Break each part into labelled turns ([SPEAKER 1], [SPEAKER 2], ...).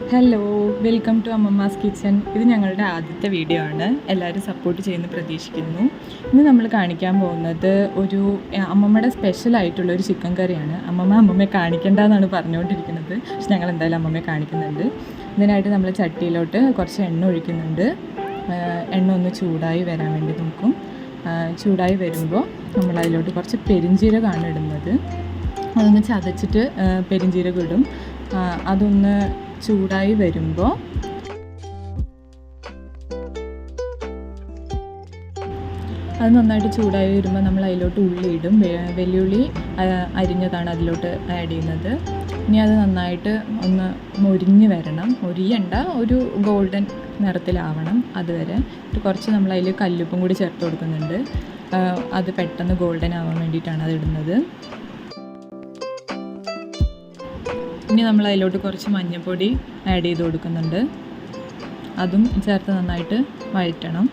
[SPEAKER 1] Hello, welcome to Ammamma's kitchen. ഇത് ഞങ്ങളുടെ ആദ്യത്തെ വീഡിയോ ആണ്. എല്ലാവരും സപ്പോർട്ട് ചെയ്യുന്നു പ്രതീക്ഷിക്കുന്നു. ഇന്ന് നമ്മൾ കാണിക്കാൻ പോകുന്നത് ഒരു അമ്മമ്മയുടെ സ്പെഷ്യലായിട്ടുള്ള ഒരു ചിക്കൻ കറിയാണ്. അമ്മമ്മയെ കാണിക്കേണ്ടെന്നാണ് പറഞ്ഞുകൊണ്ടിരിക്കുന്നത്, പക്ഷെ ഞങ്ങൾ എന്തായാലും അമ്മമ്മയെ കാണിക്കുന്നുണ്ട്. ഇതിനായിട്ട് നമ്മൾ ചട്ടിയിലോട്ട് കുറച്ച് എണ്ണ ഒഴിക്കുന്നുണ്ട്. എണ്ണ ഒന്ന് ചൂടായി വരാൻ വേണ്ടി നോക്കും. ചൂടായി വരുമ്പോൾ നമ്മൾ അതിലോട്ട് കുറച്ച് പെരിഞ്ജീരകമാണ് ഇടുന്നത്. അതൊന്ന് ചതച്ചിട്ട് പെരിഞ്ജീരകം ഇടും. അതൊന്ന് ചൂടായി വരുമ്പോൾ അത് നന്നായിട്ട് ചൂടായി വരുമ്പോൾ നമ്മൾ അതിലോട്ട് ഉള്ളി ഇടും. വെല്ലുള്ളി അരിഞ്ഞതാണ് അതിലോട്ട് ആഡ് ചെയ്യുന്നത്. ഇനി അത് നന്നായിട്ട് ഒന്ന് മൊരിഞ്ഞ് വരണം. മൊരിയണ്ട, ഒരു ഗോൾഡൻ നിറത്തിലാവണം അതുവരെ. കുറച്ച് നമ്മൾ അതിൽ കല്ലുപ്പും കൂടി ചേർത്ത് കൊടുക്കുന്നുണ്ട്. അത് പെട്ടെന്ന് ഗോൾഡൻ ആവാൻ വേണ്ടിയിട്ടാണ് അത് ഇടുന്നത്. ഇനി നമ്മൾ അതിലോട്ട് കുറച്ച് മഞ്ഞൾപ്പൊടി ആഡ് ചെയ്ത് കൊടുക്കുന്നുണ്ട്. അതും ചേർത്ത് നന്നായിട്ട് വഴറ്റണം.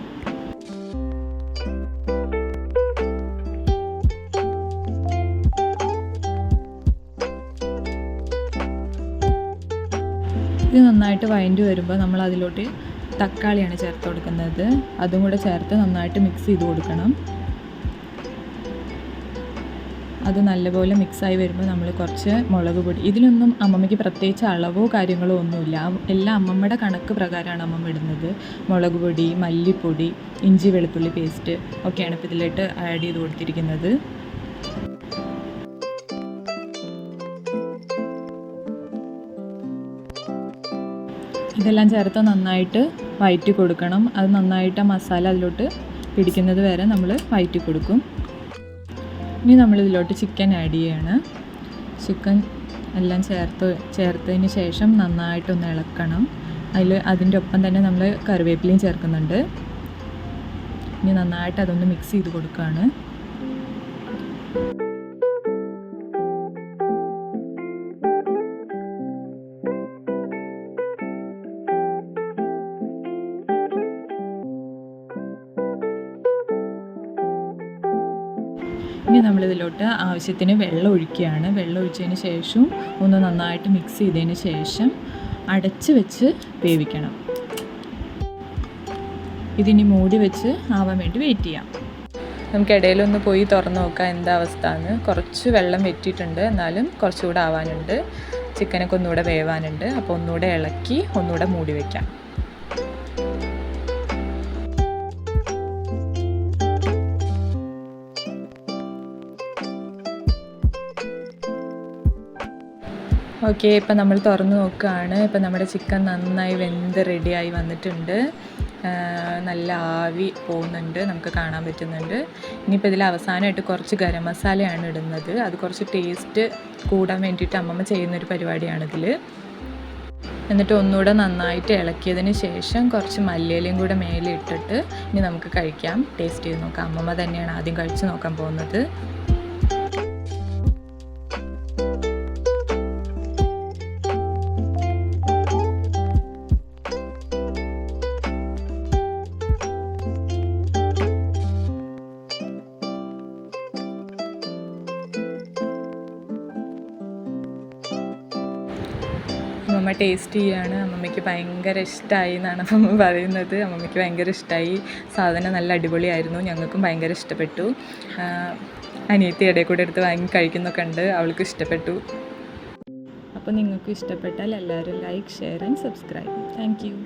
[SPEAKER 1] ഇത് നന്നായിട്ട് വഴണ്ടി വരുമ്പോൾ നമ്മൾ അതിലോട്ട് തക്കാളിയാണ് ചേർത്ത് കൊടുക്കുന്നത്. അതും കൂടെ ചേർത്ത് നന്നായിട്ട് മിക്സ് ചെയ്ത് കൊടുക്കണം. അത് നല്ലപോലെ മിക്സായി വരുമ്പോൾ നമ്മൾ കുറച്ച് മുളക് പൊടി, ഇതിലൊന്നും അമ്മമ്മയ്ക്ക് പ്രത്യേകിച്ച് അളവോ കാര്യങ്ങളോ ഒന്നുമില്ല, എല്ലാം അമ്മമ്മയുടെ കണക്ക് പ്രകാരമാണ് അമ്മമ്മ ഇടുന്നത്. മുളക് പൊടി, മല്ലിപ്പൊടി, ഇഞ്ചി വെളുത്തുള്ളി പേസ്റ്റ് ഒക്കെയാണ് ഇപ്പോൾ ഇതിലോട്ട് ആഡ് ചെയ്ത് കൊടുത്തിരിക്കുന്നത്. ഇതെല്ലാം ചേർത്ത് നന്നായിട്ട് വഴറ്റി കൊടുക്കണം. അത് നന്നായിട്ട് മസാല അതിലോട്ട് പിടിക്കുന്നത് വരെ നമ്മൾ വഴറ്റി കൊടുക്കും. ഇനി നമ്മളിതിലോട്ട് ചിക്കൻ ആഡ് ചെയ്യാണ്. ചിക്കൻ എല്ലാം ചേർത്തതിന് ശേഷം നന്നായിട്ടൊന്ന് ഇളക്കണം. അതിൻ്റെ ഒപ്പം തന്നെ നമ്മൾ കറിവേപ്പിലയും ചേർക്കുന്നുണ്ട്. ഇനി നന്നായിട്ട് അതൊന്ന് മിക്സ് ചെയ്ത് കൊടുക്കുകയാണ്. ഇനി നമ്മളിതിലോട്ട് ആവശ്യത്തിന് വെള്ളം ഒഴിക്കുകയാണ്. വെള്ളം ഒഴിച്ചതിന് ശേഷം ഒന്ന് നന്നായിട്ട് മിക്സ് ചെയ്തതിന് ശേഷം അടച്ച് വെച്ച് വേവിക്കണം. ഇതിനി മൂടി വെച്ച് ആവാൻ വേണ്ടി വെയിറ്റ് ചെയ്യാം. നമുക്ക് ഇടയിലൊന്ന് പോയി തുറന്ന് നോക്കാം എന്താ അവസ്ഥ എന്ന്. കുറച്ച് വെള്ളം വെറ്റിയിട്ടുണ്ട്, എന്നാലും കുറച്ചുകൂടെ ആവാനുണ്ട്. ചിക്കനൊക്കെ ഒന്നുകൂടെ വേവാനുണ്ട്. അപ്പോൾ ഒന്നുകൂടെ ഇളക്കി ഒന്നുകൂടെ മൂടി വയ്ക്കാം. ഓക്കെ, ഇപ്പം നമ്മൾ തുറന്ന് നോക്കുകയാണ്. ഇപ്പം നമ്മുടെ ചിക്കൻ നന്നായി വെന്ത് റെഡിയായി വന്നിട്ടുണ്ട്. നല്ല ആവി പോകുന്നുണ്ട്, നമുക്ക് കാണാൻ പറ്റുന്നുണ്ട്. ഇനിയിപ്പോൾ ഇതിൽ അവസാനമായിട്ട് കുറച്ച് ഗരം മസാലയാണ് ഇടുന്നത്. അത് കുറച്ച് ടേസ്റ്റ് കൂടാൻ വേണ്ടിയിട്ട് അമ്മമ്മ ചെയ്യുന്നൊരു പരിപാടിയാണിതിൽ. എന്നിട്ട് ഒന്നുകൂടെ നന്നായിട്ട് ഇളക്കിയതിന് ശേഷം കുറച്ച് മല്ലിയിലയും കൂടെ മേലെ ഇട്ടിട്ട് ഇനി നമുക്ക് കഴിക്കാം. ടേസ്റ്റ് ചെയ്ത് നോക്കാം. അമ്മമ്മ തന്നെയാണ് ആദ്യം കഴിച്ച് നോക്കാൻ പോകുന്നത്. അമ്മമ്മ ടേസ്റ്റ് ചെയ്യാണ്. അമ്മമ്മയ്ക്ക് ഭയങ്കര ഇഷ്ടമായി എന്നാണ് അമ്മമ്മ പറയുന്നത്. അമ്മമ്മയ്ക്ക് ഭയങ്കര ഇഷ്ടമായി. സാധനം നല്ല അടിപൊളിയായിരുന്നു. ഞങ്ങൾക്കും ഭയങ്കര ഇഷ്ടപ്പെട്ടു. അനിയത്തി ഇടയിൽ കൂടെ എടുത്ത് വാങ്ങി കഴിക്കുന്നൊക്കെ ഉണ്ട്. അവൾക്ക് ഇഷ്ടപ്പെട്ടു. അപ്പോൾ നിങ്ങൾക്ക് ഇഷ്ടപ്പെട്ടാൽ എല്ലാവരും like, share and subscribe. Thank you.